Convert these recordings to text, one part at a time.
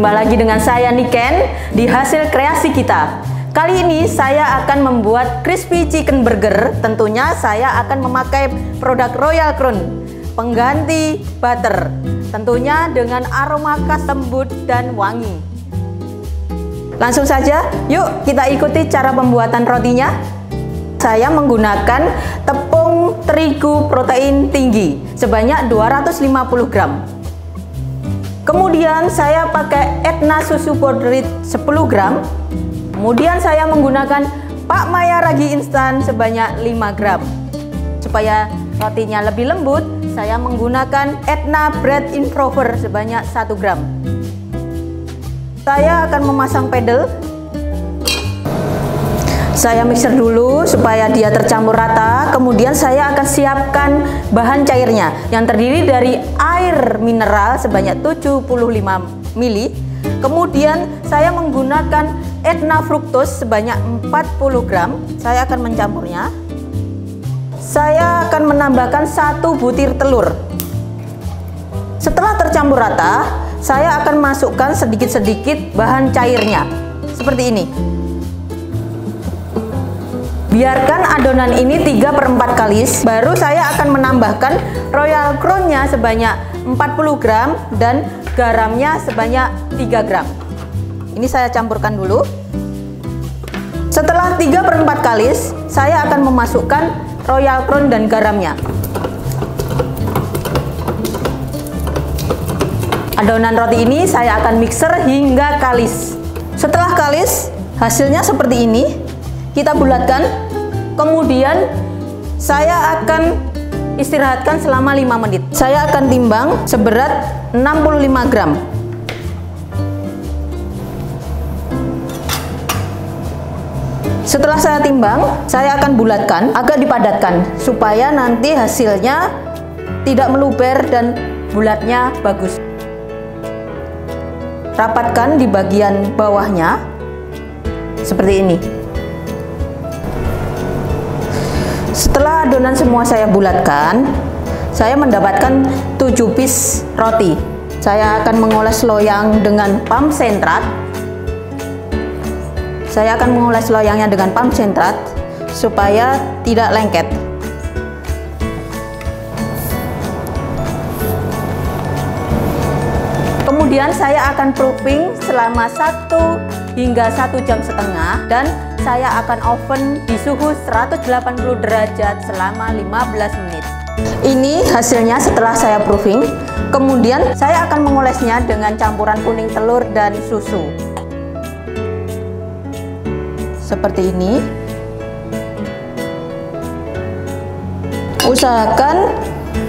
Jumpa lagi dengan saya Niken di hasil kreasi kita. Kali ini saya akan membuat crispy chicken burger. Tentunya saya akan memakai produk Royal Crown, pengganti butter. Tentunya dengan aroma khas lembut dan wangi. Langsung saja, yuk kita ikuti cara pembuatan rotinya. Saya menggunakan tepung terigu protein tinggi sebanyak 250 gram. Kemudian saya pakai Etna susu powdered 10 gram. Kemudian saya menggunakan Pak Maya ragi instan sebanyak 5 gram. Supaya rotinya lebih lembut, saya menggunakan Etna bread improver sebanyak 1 gram. Saya akan memasang pedal. Saya mixer dulu supaya dia tercampur rata. Kemudian saya akan siapkan bahan cairnya yang terdiri dari air mineral sebanyak 75 ml. Kemudian saya menggunakan Etna fructose sebanyak 40 gram. Saya akan mencampurnya. Saya akan menambahkan 1 butir telur. Setelah tercampur rata, saya akan masukkan sedikit-sedikit bahan cairnya seperti ini. Biarkan adonan ini 3/4 kalis, baru saya akan menambahkan Royal Crown-nya sebanyak 40 gram dan garamnya sebanyak 3 gram. Ini saya campurkan dulu. Setelah 3/4 kalis, saya akan memasukkan Royal Crown dan garamnya. Adonan roti ini saya akan mixer hingga kalis. Setelah kalis, hasilnya seperti ini. Kita bulatkan, kemudian saya akan istirahatkan selama 5 menit. Saya akan timbang seberat 65 gram. Setelah saya timbang, saya akan bulatkan, agak dipadatkan supaya nanti hasilnya tidak meluber dan bulatnya bagus. Rapatkan di bagian bawahnya seperti ini. Setelah adonan semua saya bulatkan, saya mendapatkan 7 piece roti. Saya akan mengoles loyang dengan pump sentrat. Saya akan mengoles loyangnya dengan pump sentrat supaya tidak lengket. Kemudian saya akan proofing selama 1 hingga 1,5 jam dan saya akan oven di suhu 180 derajat selama 15 menit. Ini hasilnya setelah saya proofing. Kemudian saya akan mengolesnya dengan campuran kuning telur dan susu. Seperti ini. Usahakan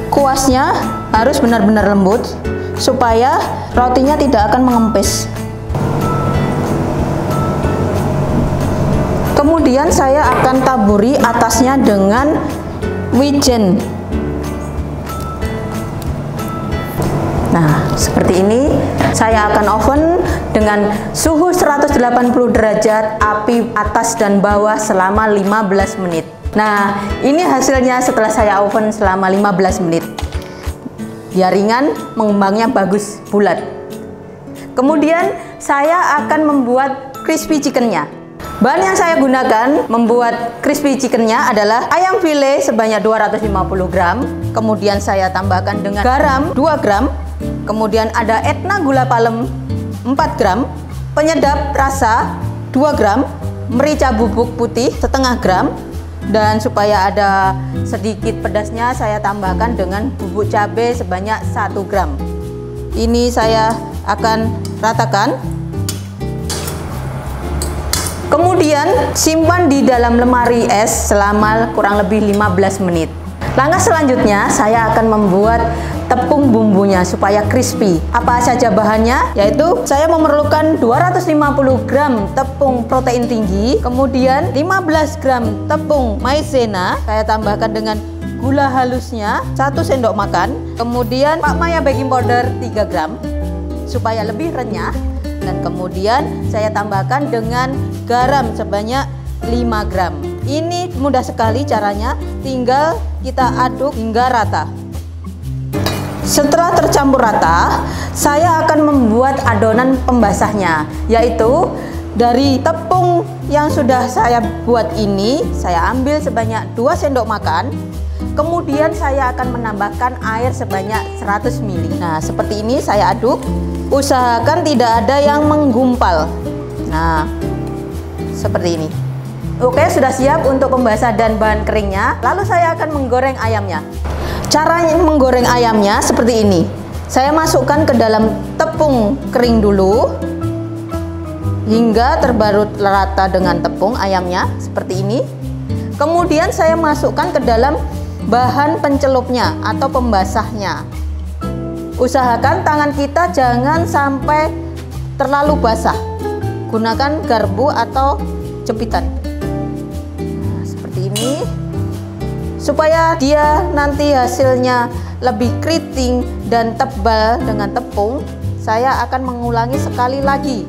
kuasnya harus benar-benar lembut supaya rotinya tidak akan mengempis. Kemudian saya akan taburi atasnya dengan wijen. Nah, seperti ini. Saya akan oven dengan suhu 180 derajat, api atas dan bawah selama 15 menit. Nah, ini hasilnya setelah saya oven selama 15 menit. Dia ringan, mengembangnya bagus, bulat. Kemudian saya akan membuat crispy chickennya. Bahan yang saya gunakan membuat crispy chickennya adalah ayam file sebanyak 250 gram. Kemudian saya tambahkan dengan garam 2 gram. Kemudian ada Etna gula palem 4 gram. Penyedap rasa 2 gram. Merica bubuk putih setengah gram. Dan supaya ada sedikit pedasnya, saya tambahkan dengan bubuk cabai sebanyak 1 gram. Ini saya akan ratakan. Kemudian simpan di dalam lemari es selama kurang lebih 15 menit. Langkah selanjutnya saya akan membuat tepung bumbunya supaya crispy. Apa saja bahannya? Yaitu saya memerlukan 250 gram tepung protein tinggi, kemudian 15 gram tepung maizena, saya tambahkan dengan gula halusnya 1 sendok makan, kemudian Pak Maya baking powder 3 gram supaya lebih renyah, dan kemudian saya tambahkan dengan garam sebanyak 5 gram. Ini mudah sekali caranya, tinggal kita aduk hingga rata. Setelah tercampur rata, saya akan membuat adonan pembasahnya, yaitu dari tepung yang sudah saya buat ini, saya ambil sebanyak 2 sendok makan. Kemudian saya akan menambahkan air sebanyak 100 ml. Nah, seperti ini saya aduk. Usahakan tidak ada yang menggumpal. Nah, seperti ini. Oke, sudah siap untuk pembasah dan bahan keringnya. Lalu saya akan menggoreng ayamnya. Cara menggoreng ayamnya seperti ini. Saya masukkan ke dalam tepung kering dulu hingga terbalut rata dengan tepung ayamnya seperti ini. Kemudian saya masukkan ke dalam bahan pencelupnya atau pembasahnya. Usahakan tangan kita jangan sampai terlalu basah. Gunakan garpu atau jepitan. Nah, seperti ini. Supaya dia nanti hasilnya lebih keriting dan tebal dengan tepung, saya akan mengulangi sekali lagi.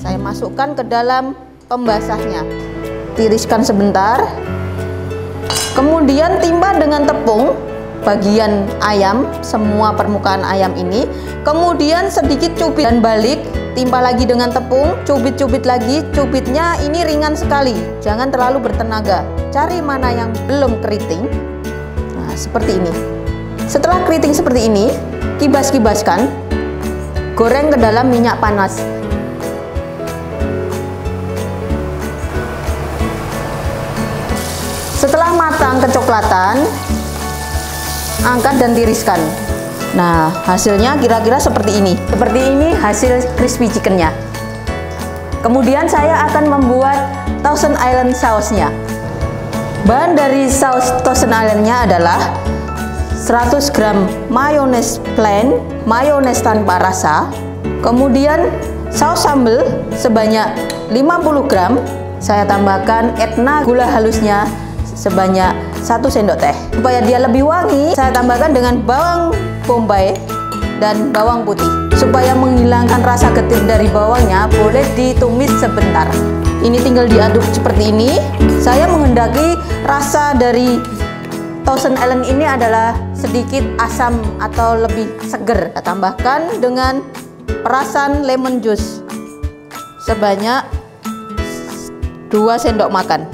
Saya masukkan ke dalam pembasahnya. Tiriskan sebentar. Kemudian timba dengan tepung bagian ayam, semua permukaan ayam ini. Kemudian sedikit cubit dan balik, timpa lagi dengan tepung, cubit-cubit lagi. Cubitnya ini ringan sekali, jangan terlalu bertenaga. Cari mana yang belum keriting. Nah, seperti ini. Setelah keriting seperti ini, kibas-kibaskan. Goreng ke dalam minyak panas. Setelah matang kecoklatan, angkat dan tiriskan. Nah, hasilnya kira-kira seperti ini. Seperti ini hasil crispy chickennya. Kemudian saya akan membuat Thousand Island sausnya. Bahan dari saus Thousand Islandnya adalah 100 gram mayones plain, mayones tanpa rasa. Kemudian saus sambal sebanyak 50 gram. Saya tambahkan Etna gula halusnya sebanyak 1 sendok teh. Supaya dia lebih wangi, saya tambahkan dengan bawang bombay dan bawang putih. Supaya menghilangkan rasa getir dari bawangnya, boleh ditumis sebentar. Ini tinggal diaduk seperti ini. Saya menghendaki rasa dari Thousand Island ini adalah sedikit asam atau lebih seger. Saya tambahkan dengan perasan lemon juice sebanyak 2 sendok makan.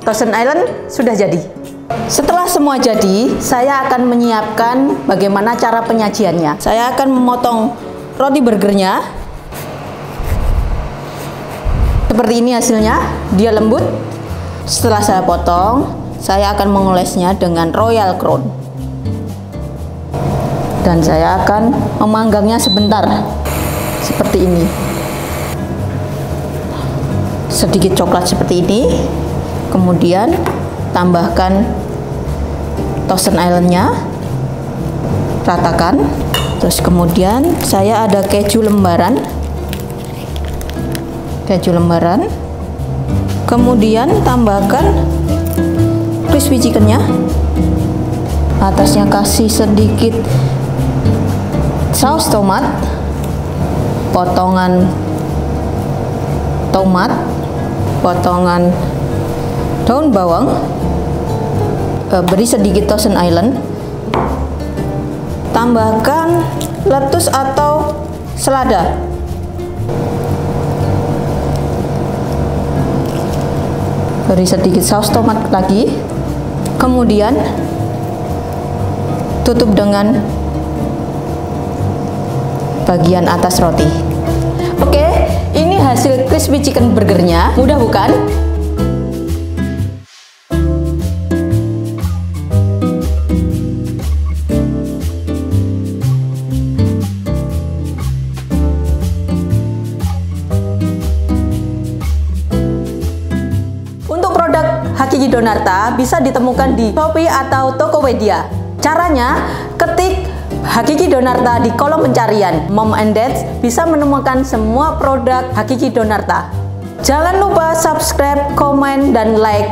Thousand Island sudah jadi. Setelah semua jadi, saya akan menyiapkan bagaimana cara penyajiannya. Saya akan memotong roti burgernya. Seperti ini hasilnya, dia lembut. Setelah saya potong, saya akan mengolesnya dengan Royal Crown. Dan saya akan memanggangnya sebentar. Seperti ini. Sedikit coklat seperti ini. Kemudian tambahkan Thousand Island-nya, ratakan. Terus kemudian saya ada keju lembaran, kemudian tambahkan crispy chickennya. Atasnya kasih sedikit saus tomat, potongan tomat, potongan daun bawang, beri sedikit Thousand Island, tambahkan lettuce atau selada, beri sedikit saus tomat lagi, kemudian tutup dengan bagian atas roti. Oke, ini hasil crispy chicken burgernya. Mudah bukan? Hakiki Donarta bisa ditemukan di Shopee atau Tokopedia. Caranya, ketik Hakiki Donarta di kolom pencarian. Mom and Dad bisa menemukan semua produk Hakiki Donarta. Jangan lupa subscribe, komen, dan like.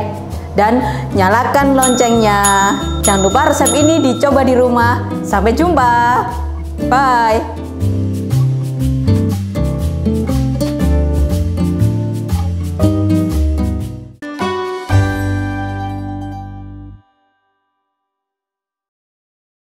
Dan nyalakan loncengnya. Jangan lupa resep ini dicoba di rumah. Sampai jumpa. Bye.